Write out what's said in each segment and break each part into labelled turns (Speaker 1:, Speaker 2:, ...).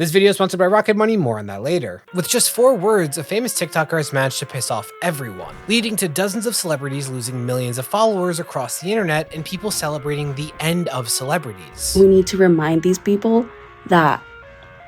Speaker 1: This video is sponsored by Rocket Money, more on that later. With just 4 words, a famous TikToker has managed to piss off everyone, leading to dozens of celebrities losing millions of followers across the internet and people celebrating the end of celebrities.
Speaker 2: We need to remind these people that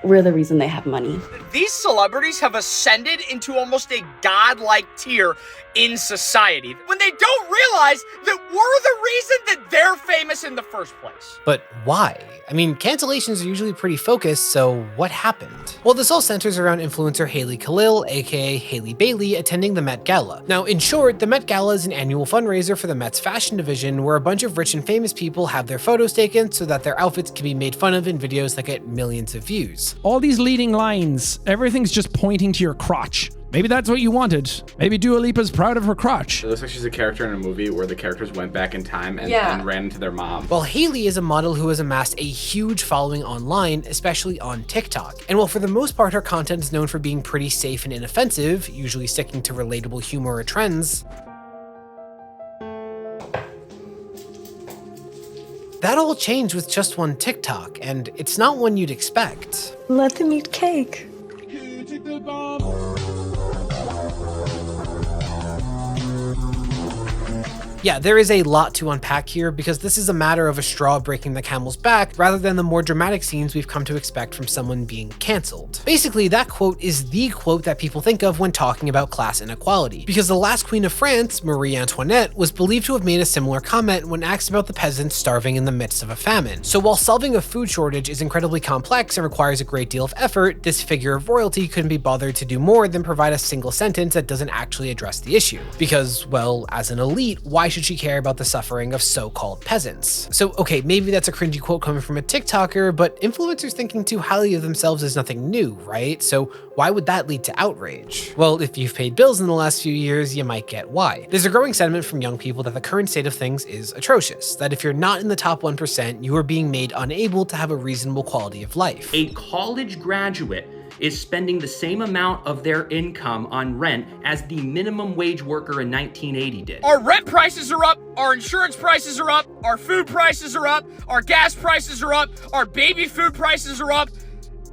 Speaker 2: we're the reason they have money.
Speaker 3: These celebrities have ascended into almost a godlike tier in society when they don't realize that we're the reason that they're famous in the first place.
Speaker 1: But why? I mean, cancellations are usually pretty focused, so what happened? Well, this all centers around influencer Kalil, aka Haleyybaylee, attending the Met Gala. Now, in short, the Met Gala is an annual fundraiser for the Met's fashion division where a bunch of rich and famous people have their photos taken so that their outfits can be made fun of in videos that get millions of views.
Speaker 4: All these leading lines, everything's just pointing to your crotch. Maybe that's what you wanted. Maybe Dua Lipa's proud of her crotch.
Speaker 5: It looks like she's a character in a movie where the characters went back in time and ran into their mom.
Speaker 1: Well, Haley is a model who has amassed a huge following online, especially on TikTok. And while for the most part her content is known for being pretty safe and inoffensive, usually sticking to relatable humor or trends, that all changed with just one TikTok, and it's not one you'd expect.
Speaker 2: Let them eat cake.
Speaker 1: Yeah, there is a lot to unpack here because this is a matter of a straw breaking the camel's back rather than the more dramatic scenes we've come to expect from someone being cancelled. Basically, that quote is the quote that people think of when talking about class inequality, because the last queen of France, Marie Antoinette, was believed to have made a similar comment when asked about the peasants starving in the midst of a famine. So while solving a food shortage is incredibly complex and requires a great deal of effort, this figure of royalty couldn't be bothered to do more than provide a single sentence that doesn't actually address the issue. Because, well, as an elite, why should she care about the suffering of so-called peasants? So okay, maybe that's a cringy quote coming from a TikToker, but influencers thinking too highly of themselves is nothing new, right? So why would that lead to outrage? Well, if you've paid bills in the last few years, you might get why. There's a growing sentiment from young people that the current state of things is atrocious, that if you're not in the top 1%, you are being made unable to have a reasonable quality of life.
Speaker 6: A college graduate is spending the same amount of their income on rent as the minimum wage worker in 1980 did.
Speaker 3: Our rent prices are up, our insurance prices are up, our food prices are up, our gas prices are up, our baby food prices are up.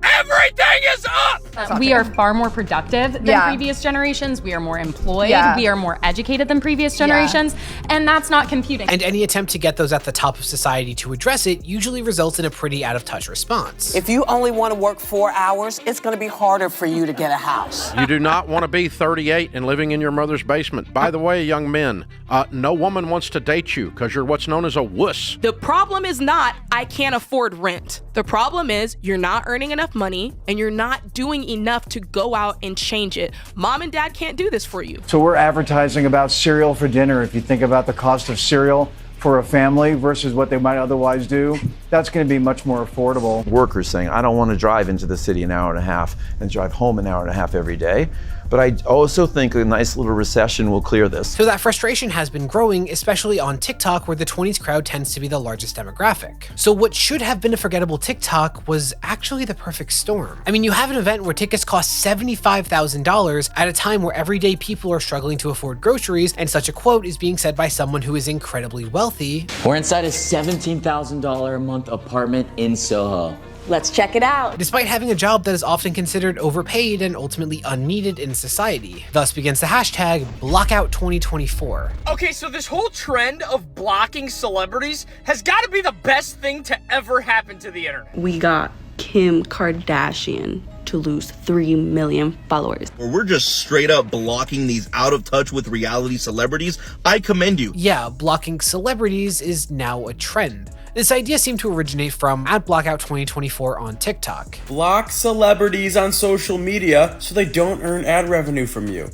Speaker 3: Everything is up!
Speaker 7: We are far more productive than previous generations. We are more employed. We are more educated than previous generations. And that's not computing.
Speaker 1: And any attempt to get those at the top of society to address it usually results in a pretty out-of-touch response.
Speaker 8: If you only want to work 4 hours, it's going to be harder for you to get a house.
Speaker 9: You do not want to be 38 and living in your mother's basement. By the way, young men, no woman wants to date you because you're what's known as a wuss.
Speaker 10: The problem is not, I can't afford rent. The problem is you're not earning enough money and you're not doing enough to go out and change it. Mom and dad can't do this for you.
Speaker 11: So we're advertising about cereal for dinner. If you think about the cost of cereal for a family versus what they might otherwise do, that's going to be much more affordable.
Speaker 12: Workers saying, I don't want to drive into the city an hour and a half and drive home an hour and a half every day. But I also think a nice little recession will clear this.
Speaker 1: So that frustration has been growing, especially on TikTok, where the 20s crowd tends to be the largest demographic. So what should have been a forgettable TikTok was actually the perfect storm. I mean, you have an event where tickets cost $75,000 at a time where everyday people are struggling to afford groceries, and such a quote is being said by someone who is incredibly wealthy.
Speaker 13: We're inside a $17,000 a month apartment in Soho.
Speaker 2: Let's check it out.
Speaker 1: Despite having a job that is often considered overpaid and ultimately unneeded in society. Thus begins the hashtag #blockout2024.
Speaker 3: Okay, so this whole trend of blocking celebrities has got to be the best thing to ever happen to the internet.
Speaker 2: We got Kim Kardashian to lose 3 million followers.
Speaker 14: Where we're just straight up blocking these out of touch with reality celebrities, I commend you.
Speaker 1: Yeah, blocking celebrities is now a trend. This idea seemed to originate from @blockout2024 on TikTok.
Speaker 15: Block celebrities on social media so they don't earn ad revenue from you.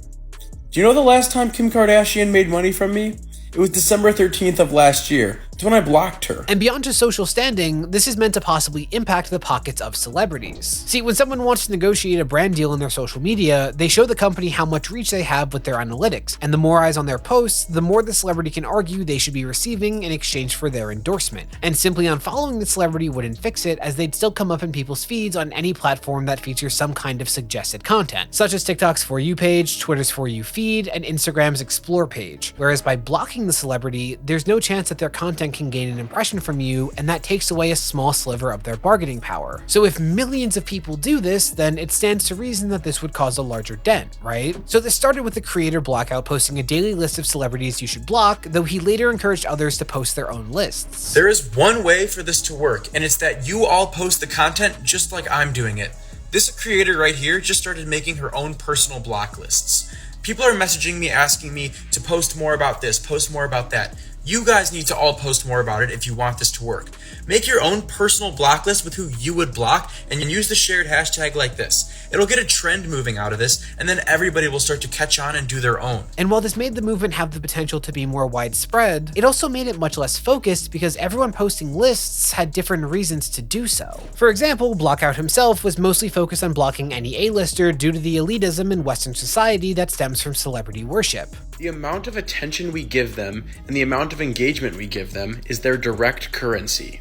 Speaker 15: Do you know the last time Kim Kardashian made money from me? It was December 13th of last year. It's when I blocked her.
Speaker 1: And beyond just social standing, this is meant to possibly impact the pockets of celebrities. See, when someone wants to negotiate a brand deal in their social media, they show the company how much reach they have with their analytics, and the more eyes on their posts, the more the celebrity can argue they should be receiving in exchange for their endorsement. And simply unfollowing the celebrity wouldn't fix it, as they'd still come up in people's feeds on any platform that features some kind of suggested content, such as TikTok's For You page, Twitter's For You feed, and Instagram's Explore page. Whereas by blocking the celebrity, there's no chance that their content can gain an impression from you, and that takes away a small sliver of their bargaining power. So if millions of people do this, then it stands to reason that this would cause a larger dent, right? So this started with the creator Blackout posting a daily list of celebrities you should block, though he later encouraged others to post their own lists.
Speaker 15: There is one way for this to work, and it's that you all post the content just like I'm doing it. This creator right here just started making her own personal block lists. People are messaging me asking me to post more about this, post more about that. You guys need to all post more about it if you want this to work. Make your own personal block list with who you would block and use the shared hashtag like this. It'll get a trend moving out of this, and then everybody will start to catch on and do their own.
Speaker 1: And while this made the movement have the potential to be more widespread, it also made it much less focused because everyone posting lists had different reasons to do so. For example, Blackout himself was mostly focused on blocking any A-lister due to the elitism in Western society that stems from celebrity worship.
Speaker 15: The amount of attention we give them and the amount of engagement we give them is their direct currency.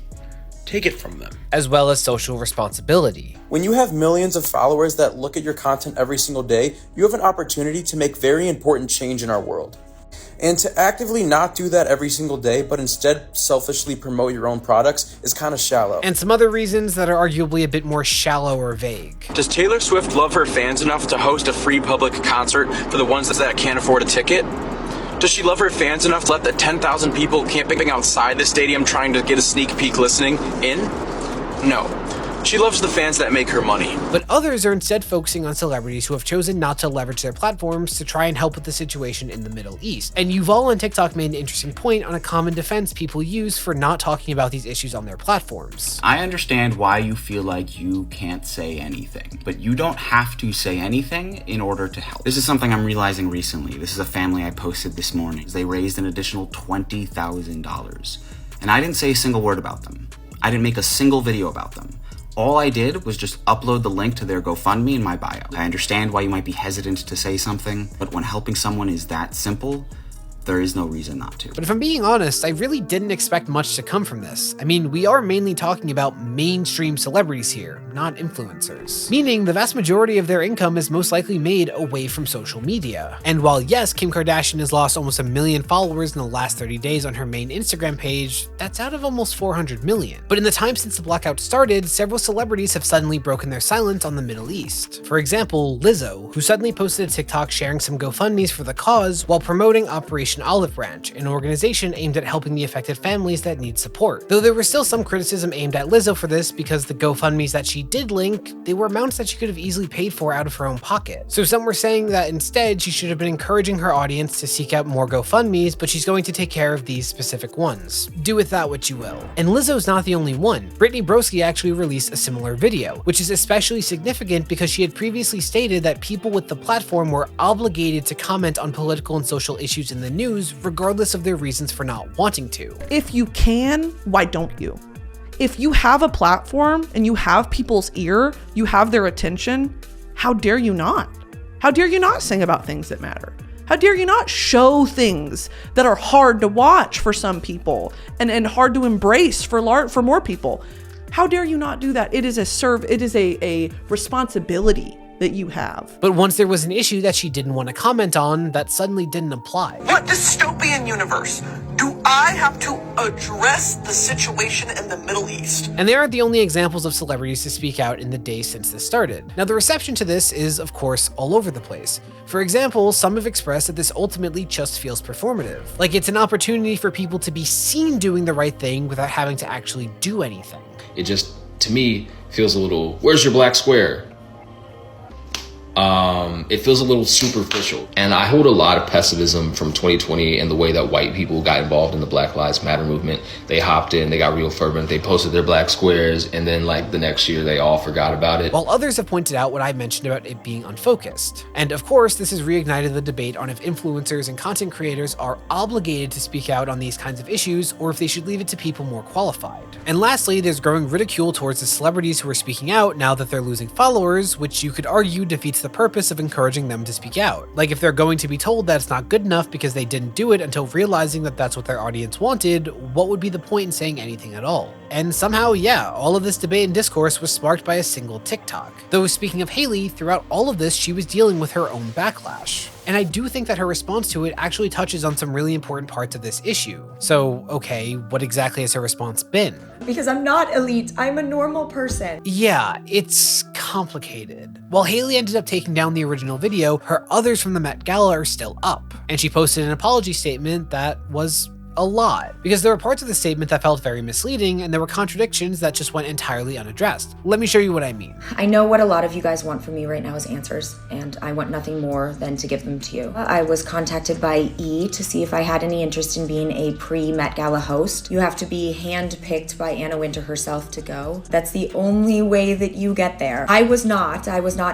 Speaker 15: Take it from them.
Speaker 1: As well as social responsibility.
Speaker 15: When you have millions of followers that look at your content every single day, you have an opportunity to make very important change in our world. And to actively not do that every single day, but instead selfishly promote your own products is kind of shallow.
Speaker 1: And some other reasons that are arguably a bit more shallow or vague.
Speaker 16: Does Taylor Swift love her fans enough to host a free public concert for the ones that can't afford a ticket? Does she love her fans enough to let the 10,000 people camping outside the stadium trying to get a sneak peek listening in? No. She loves the fans that make her money.
Speaker 1: But others are instead focusing on celebrities who have chosen not to leverage their platforms to try and help with the situation in the Middle East. And Yuval on TikTok made an interesting point on a common defense people use for not talking about these issues on their platforms.
Speaker 17: I understand why you feel like you can't say anything, but you don't have to say anything in order to help. This is something I'm realizing recently. This is a family I posted this morning. They raised an additional $20,000. And I didn't say a single word about them. I didn't make a single video about them. All I did was just upload the link to their GoFundMe in my bio. I understand why you might be hesitant to say something, but when helping someone is that simple, there is no reason not to.
Speaker 1: But if I'm being honest, I really didn't expect much to come from this. I mean, we are mainly talking about mainstream celebrities here, not influencers. Meaning the vast majority of their income is most likely made away from social media. And while yes, Kim Kardashian has lost almost 1 million followers in the last 30 days on her main Instagram page, that's out of almost 400 million. But in the time since the blackout started, several celebrities have suddenly broken their silence on the Middle East. For example, Lizzo, who suddenly posted a TikTok sharing some GoFundMes for the cause while promoting Operation Olive Branch, an organization aimed at helping the affected families that need support. Though there was still some criticism aimed at Lizzo for this because the GoFundMes that she did link, they were amounts that she could have easily paid for out of her own pocket. So some were saying that instead she should have been encouraging her audience to seek out more GoFundMes, but she's going to take care of these specific ones. Do with that what you will. And Lizzo's not the only one. Brittany Broski actually released a similar video, which is especially significant because she had previously stated that people with the platform were obligated to comment on political and social issues in the news regardless of their reasons for not wanting to.
Speaker 18: If you can, why don't you? If you have a platform and you have people's ear, you have their attention, how dare you not? How dare you not sing about things that matter? How dare you not show things that are hard to watch for some people and hard to embrace for more people? How dare you not do that? It is a responsibility that you have.
Speaker 1: But once there was an issue that she didn't want to comment on, that suddenly didn't apply.
Speaker 8: What dystopian universe do I have to address the situation in the Middle East?
Speaker 1: And they aren't the only examples of celebrities to speak out in the days since this started. Now, the reception to this is, of course, all over the place. For example, some have expressed that this ultimately just feels performative. Like it's an opportunity for people to be seen doing the right thing without having to actually do anything.
Speaker 19: It just, to me, feels a little, where's your black square? It feels a little superficial. And I hold a lot of pessimism from 2020 and the way that white people got involved in the Black Lives Matter movement. They hopped in, they got real fervent, they posted their black squares, and then like the next year they all forgot about it.
Speaker 1: While others have pointed out what I mentioned about it being unfocused. And of course, this has reignited the debate on if influencers and content creators are obligated to speak out on these kinds of issues or if they should leave it to people more qualified. And lastly, there's growing ridicule towards the celebrities who are speaking out now that they're losing followers, which you could argue defeats the purpose of encouraging them to speak out. Like if they're going to be told that it's not good enough because they didn't do it until realizing that that's what their audience wanted, what would be the point in saying anything at all? And somehow, yeah, all of this debate and discourse was sparked by a single TikTok. Though speaking of Haley, throughout all of this, she was dealing with her own backlash. And I do think that her response to it actually touches on some really important parts of this issue. So, okay, what exactly has her response been?
Speaker 20: Because I'm not elite, I'm a normal person.
Speaker 1: Yeah, it's complicated. While Haley ended up taking down the original video, her others from the Met Gala are still up. And she posted an apology statement that was a lot, because there were parts of the statement that felt very misleading and there were contradictions that just went entirely unaddressed. Let me show you what I mean.
Speaker 20: I know what a lot of you guys want from me right now is answers, and I want nothing more than to give them to you. I was contacted by E to see if I had any interest in being a pre-Met Gala host. You have to be handpicked by Anna Wintour herself to go. That's the only way that you get there. I was not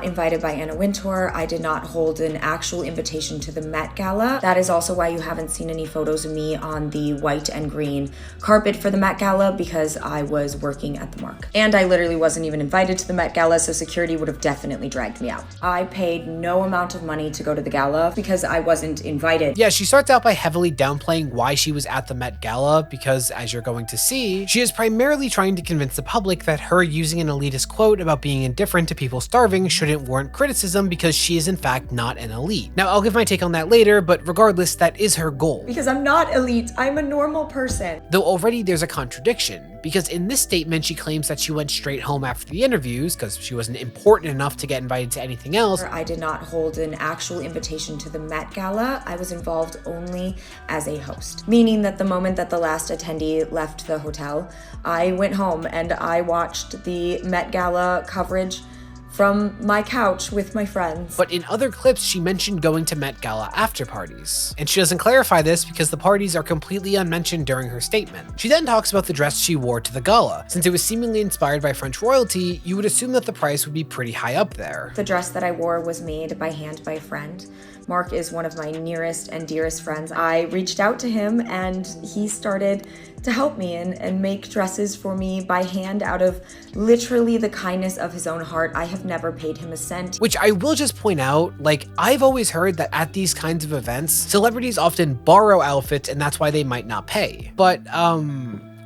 Speaker 20: invited by Anna Wintour. I did not hold an actual invitation to the Met Gala. That is also why you haven't seen any photos of me on the white and green carpet for the Met Gala, because I was working at the Mark. And I literally wasn't even invited to the Met Gala, so security would have definitely dragged me out. I paid no amount of money to go to the gala because I wasn't invited.
Speaker 1: Yeah, she starts out by heavily downplaying why she was at the Met Gala because, as you're going to see, she is primarily trying to convince the public that her using an elitist quote about being indifferent to people starving shouldn't warrant criticism because she is in fact not an elite. Now, I'll give my take on that later, but regardless, that is her goal.
Speaker 20: Because I'm not elite, I'm a normal person.
Speaker 1: Though already there's a contradiction, because in this statement she claims that she went straight home after the interviews because she wasn't important enough to get invited to anything else.
Speaker 20: I did not hold an actual invitation to the Met Gala. I was involved only as a host, meaning that the moment that the last attendee left the hotel, I went home and I watched the Met Gala coverage from my couch with my friends.
Speaker 1: But in other clips, she mentioned going to Met Gala after parties. And she doesn't clarify this because the parties are completely unmentioned during her statement. She then talks about the dress she wore to the gala. Since it was seemingly inspired by French royalty, you would assume that the price would be pretty high up there.
Speaker 20: The dress that I wore was made by hand by a friend. Mark is one of my nearest and dearest friends. I reached out to him and he started to help me and make dresses for me by hand out of literally the kindness of his own heart. I have never paid him a cent.
Speaker 1: Which I will just point out, like, I've always heard that at these kinds of events, celebrities often borrow outfits and that's why they might not pay. But,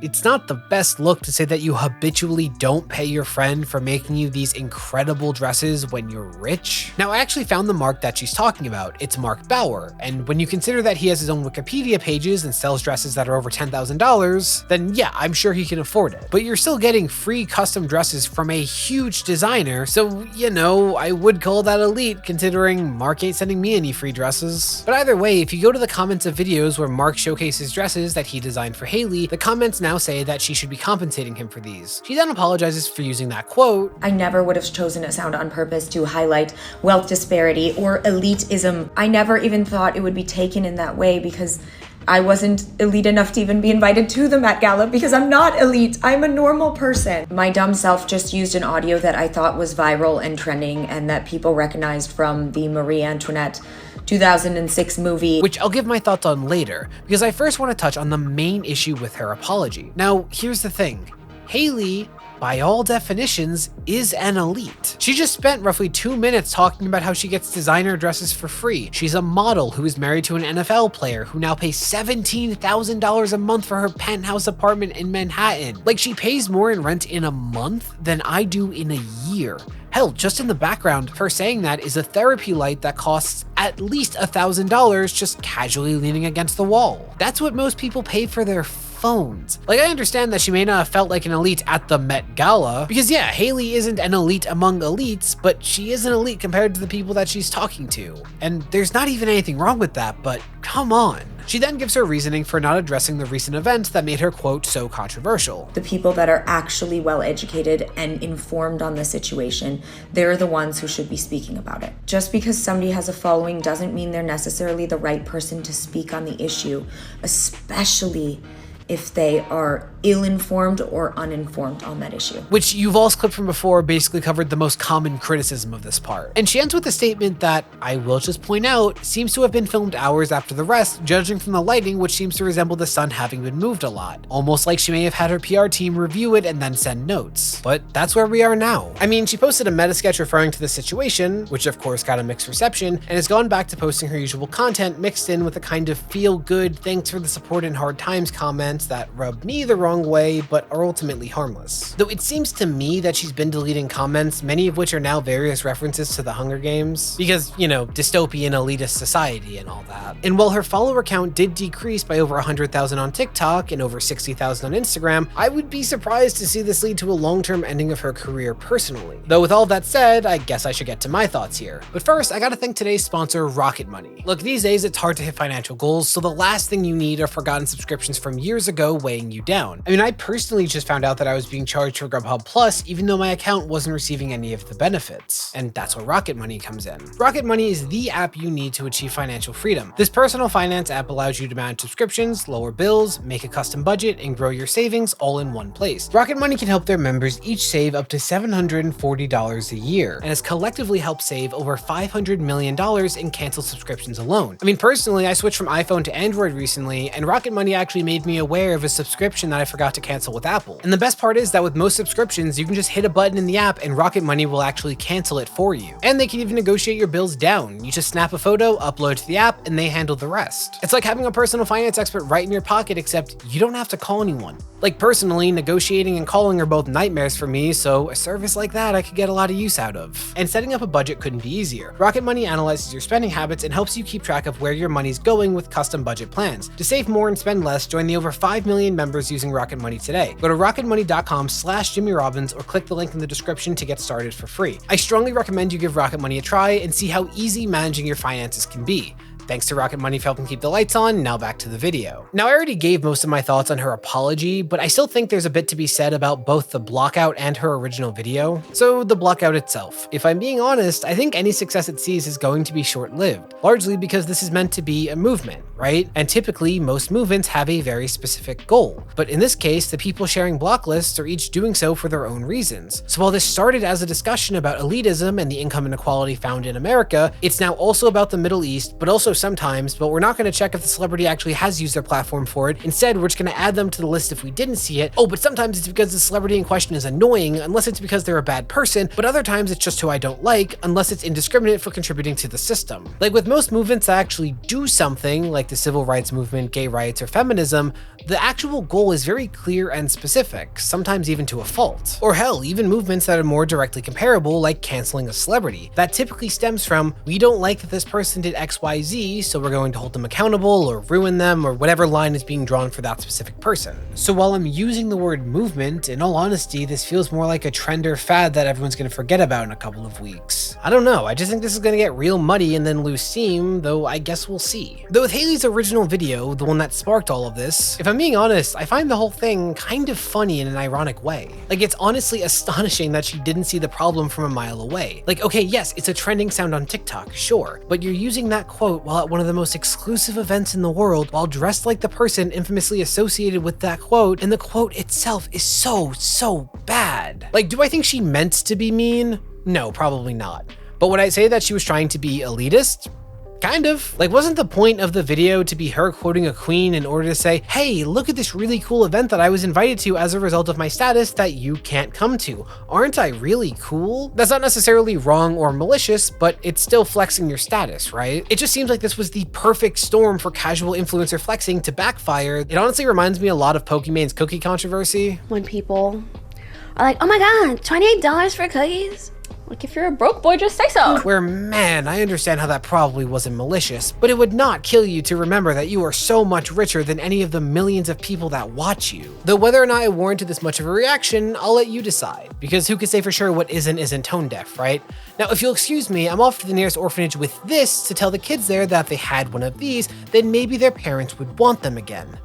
Speaker 1: it's not the best look to say that you habitually don't pay your friend for making you these incredible dresses when you're rich. Now, I actually found the Mark that she's talking about. It's Mark Bauer, and when you consider that he has his own Wikipedia pages and sells dresses that are over $10,000, then yeah, I'm sure he can afford it. But you're still getting free custom dresses from a huge designer, so, you know, I would call that elite considering Mark ain't sending me any free dresses. But either way, if you go to the comments of videos where Mark showcases dresses that he designed for Haley, the comments now say that she should be compensating him for these. She then apologizes for using that quote.
Speaker 20: I never would have chosen a sound on purpose to highlight wealth disparity or elitism. I never even thought it would be taken in that way because I wasn't elite enough to even be invited to the Met Gala because I'm not elite, I'm a normal person. My dumb self just used an audio that I thought was viral and trending and that people recognized from the Marie Antoinette 2006 movie.
Speaker 1: Which I'll give my thoughts on later, because I first want to touch on the main issue with her apology. Now, here's the thing. Haley, by all definitions, is an elite. She just spent roughly 2 minutes talking about how she gets designer dresses for free. She's a model who is married to an NFL player who now pays $17,000 a month for her penthouse apartment in Manhattan. Like, she pays more in rent in a month than I do in a year. Hell, just in the background, her saying that is a therapy light that costs at least $1,000 just casually leaning against the wall. That's what most people pay for their phones. Like, I understand that she may not have felt like an elite at the Met Gala, because yeah, Haley isn't an elite among elites, but she is an elite compared to the people that she's talking to. And there's not even anything wrong with that, but come on. She then gives her reasoning for not addressing the recent events that made her quote so controversial.
Speaker 20: The people that are actually well educated and informed on the situation, they're the ones who should be speaking about it. Just because somebody has a following doesn't mean they're necessarily the right person to speak on the issue, especially if they are ill-informed or uninformed on that issue.
Speaker 1: Which Yuval's clip from before basically covered the most common criticism of this part. And she ends with a statement that, I will just point out, seems to have been filmed hours after the rest, judging from the lighting, which seems to resemble the sun having been moved a lot. Almost like she may have had her PR team review it and then send notes. But that's where we are now. I mean, she posted a meta sketch referring to the situation, which of course got a mixed reception, and has gone back to posting her usual content mixed in with a kind of feel-good, thanks for the support in hard times comment comments that rub me the wrong way, but are ultimately harmless. Though it seems to me that she's been deleting comments, many of which are now various references to the Hunger Games, because, you know, dystopian elitist society and all that. And while her follower count did decrease by over 100,000 on TikTok and over 60,000 on Instagram, I would be surprised to see this lead to a long-term ending of her career personally. Though with all that said, I guess I should get to my thoughts here. But first, I gotta thank today's sponsor, Rocket Money. Look, these days it's hard to hit financial goals, so the last thing you need are forgotten subscriptions from years ago weighing you down. I mean, I personally just found out that I was being charged for Grubhub Plus even though my account wasn't receiving any of the benefits. And that's where Rocket Money comes in. Rocket Money is the app you need to achieve financial freedom. This personal finance app allows you to manage subscriptions, lower bills, make a custom budget, and grow your savings all in one place. Rocket Money can help their members each save up to $740 a year, and has collectively helped save over $500 million in canceled subscriptions alone. I mean, personally, I switched from iPhone to Android recently, and Rocket Money actually made me aware of a subscription that I forgot to cancel with Apple. And the best part is that with most subscriptions, you can just hit a button in the app and Rocket Money will actually cancel it for you. And they can even negotiate your bills down. You just snap a photo, upload it to the app, and they handle the rest. It's like having a personal finance expert right in your pocket, except you don't have to call anyone. Like personally, negotiating and calling are both nightmares for me, so a service like that I could get a lot of use out of. And setting up a budget couldn't be easier. Rocket Money analyzes your spending habits and helps you keep track of where your money's going with custom budget plans. To save more and spend less, join the over 5 million members using Rocket Money today. Go to rocketmoney.com/JimmyRobbins or click the link in the description to get started for free. I strongly recommend you give Rocket Money a try and see how easy managing your finances can be. Thanks to Rocket Money for helping keep the lights on. Now back to the video. Now I already gave most of my thoughts on her apology, but I still think there's a bit to be said about both the blockout and her original video. So the blockout itself. If I'm being honest, I think any success it sees is going to be short-lived, largely because this is meant to be a movement, right? And typically most movements have a very specific goal. But in this case, the people sharing block lists are each doing so for their own reasons. So while this started as a discussion about elitism and the income inequality found in America, it's now also about the Middle East, but also sometimes, but we're not going to check if the celebrity actually has used their platform for it. Instead, we're just going to add them to the list if we didn't see it. Oh, but sometimes it's because the celebrity in question is annoying, unless it's because they're a bad person, but other times it's just who I don't like, unless it's indiscriminate for contributing to the system. Like with most movements that actually do something, like the civil rights movement, gay rights, or feminism, the actual goal is very clear and specific, sometimes even to a fault. Or hell, even movements that are more directly comparable, like canceling a celebrity. That typically stems from, we don't like that this person did XYZ, so we're going to hold them accountable or ruin them or whatever line is being drawn for that specific person. So while I'm using the word movement, in all honesty, this feels more like a trend or fad that everyone's going to forget about in a couple of weeks. I don't know, I just think this is going to get real muddy and then lose steam, though I guess we'll see. Though with Haley's original video, the one that sparked all of this, if I'm being honest, I find the whole thing kind of funny in an ironic way. Like, it's honestly astonishing that she didn't see the problem from a mile away. Like, okay, yes, it's a trending sound on TikTok, sure, but you're using that quote while at one of the most exclusive events in the world, while dressed like the person infamously associated with that quote, and the quote itself is so bad. Like, do I think she meant to be mean? No, probably not. But would I say that she was trying to be elitist? Kind of. Like, wasn't the point of the video to be her quoting a queen in order to say, hey, look at this really cool event that I was invited to as a result of my status that you can't come to? Aren't I really cool? That's not necessarily wrong or malicious, but it's still flexing your status, right? It just seems like this was the perfect storm for casual influencer flexing to backfire. It honestly reminds me a lot of Pokemon's cookie controversy.
Speaker 2: When people are like, oh my god, $28 for cookies? Like, if you're a broke boy, just say so.
Speaker 1: Where, man, I understand how that probably wasn't malicious, but it would not kill you to remember that you are so much richer than any of the millions of people that watch you. Though whether or not it warranted this much of a reaction, I'll let you decide, because who can say for sure what isn't tone deaf, right? Now, if you'll excuse me, I'm off to the nearest orphanage with this to tell the kids there that if they had one of these, then maybe their parents would want them again.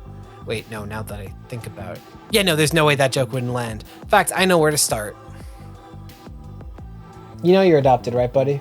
Speaker 1: Wait, no, now that I think about it. Yeah, no, there's no way that joke wouldn't land. In fact, I know where to start. You know you're adopted, right, buddy?